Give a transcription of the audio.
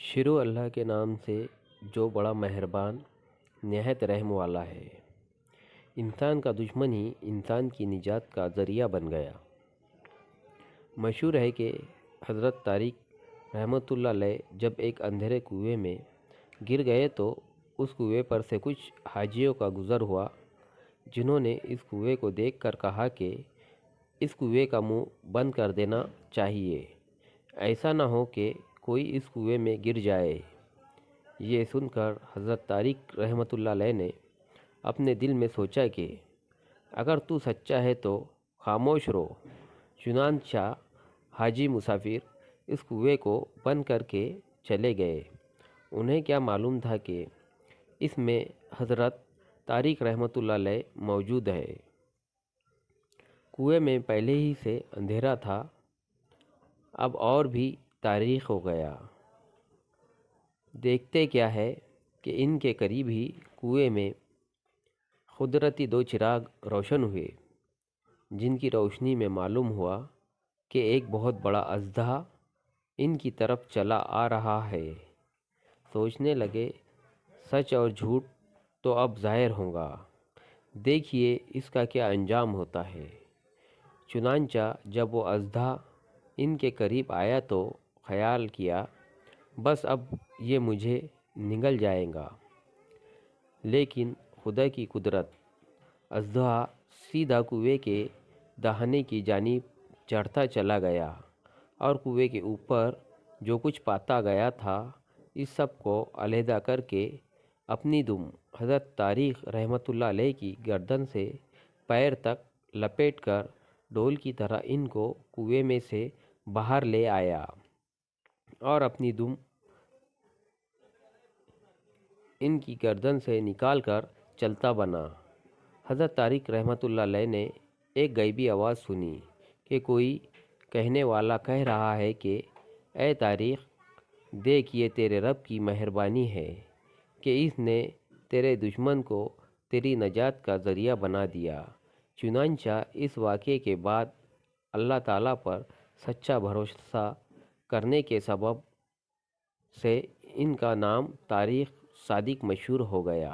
شروع اللہ کے نام سے جو بڑا مہربان نہایت رحم والا ہے۔ انسان کا دشمن ہی انسان کی نجات کا ذریعہ بن گیا۔ مشہور ہے کہ حضرت طارق رحمۃ اللہ علیہ جب ایک اندھیرے کنویں میں گر گئے تو اس کنویں پر سے کچھ حاجیوں کا گزر ہوا، جنہوں نے اس کنویں کو دیکھ کر کہا کہ اس کنویں کا منہ بند کر دینا چاہیے، ایسا نہ ہو کہ کوئی اس کنویں میں گر جائے۔ یہ سن کر حضرت طارق رحمۃ اللہ علیہ نے اپنے دل میں سوچا کہ اگر تو سچا ہے تو خاموش رہو۔ چنانچہ حاجی مسافر اس کنویں کو بند کر کے چلے گئے۔ انہیں کیا معلوم تھا کہ اس میں حضرت طارق رحمۃ اللہ علیہ موجود ہے۔ کنویں میں پہلے ہی سے اندھیرا تھا، اب اور بھی تاریک ہو گیا۔ دیکھتے کیا ہے کہ ان کے قریب ہی کنویں میں قدرتی دو چراغ روشن ہوئے، جن کی روشنی میں معلوم ہوا کہ ایک بہت بڑا اژدہا ان کی طرف چلا آ رہا ہے۔ سوچنے لگے سچ اور جھوٹ تو اب ظاہر ہوگا، دیکھیے اس کا کیا انجام ہوتا ہے۔ چنانچہ جب وہ اژدہا ان کے قریب آیا تو خیال کیا بس اب یہ مجھے نگل جائے گا، لیکن خدا کی قدرت، اژدہا سیدھا کنویں کے دہانے کی جانب چڑھتا چلا گیا اور کنویں کے اوپر جو کچھ پاتا گیا تھا اس سب کو علیحدہ کر کے اپنی دم حضرت طارق رحمۃ اللہ علیہ کی گردن سے پیر تک لپیٹ کر ڈول کی طرح ان کو کنویں میں سے باہر لے آیا اور اپنی دم ان کی گردن سے نکال کر چلتا بنا۔ حضرت طارق رحمۃ اللہ علیہ نے ایک غیبی آواز سنی کہ کوئی کہنے والا کہہ رہا ہے کہ اے طارق، دیکھ یہ تیرے رب کی مہربانی ہے کہ اس نے تیرے دشمن کو تیری نجات کا ذریعہ بنا دیا۔ چنانچہ اس واقعے کے بعد اللہ تعالیٰ پر سچا بھروسہ کرنے کے سبب سے ان کا نام طارق صادق مشہور ہو گیا۔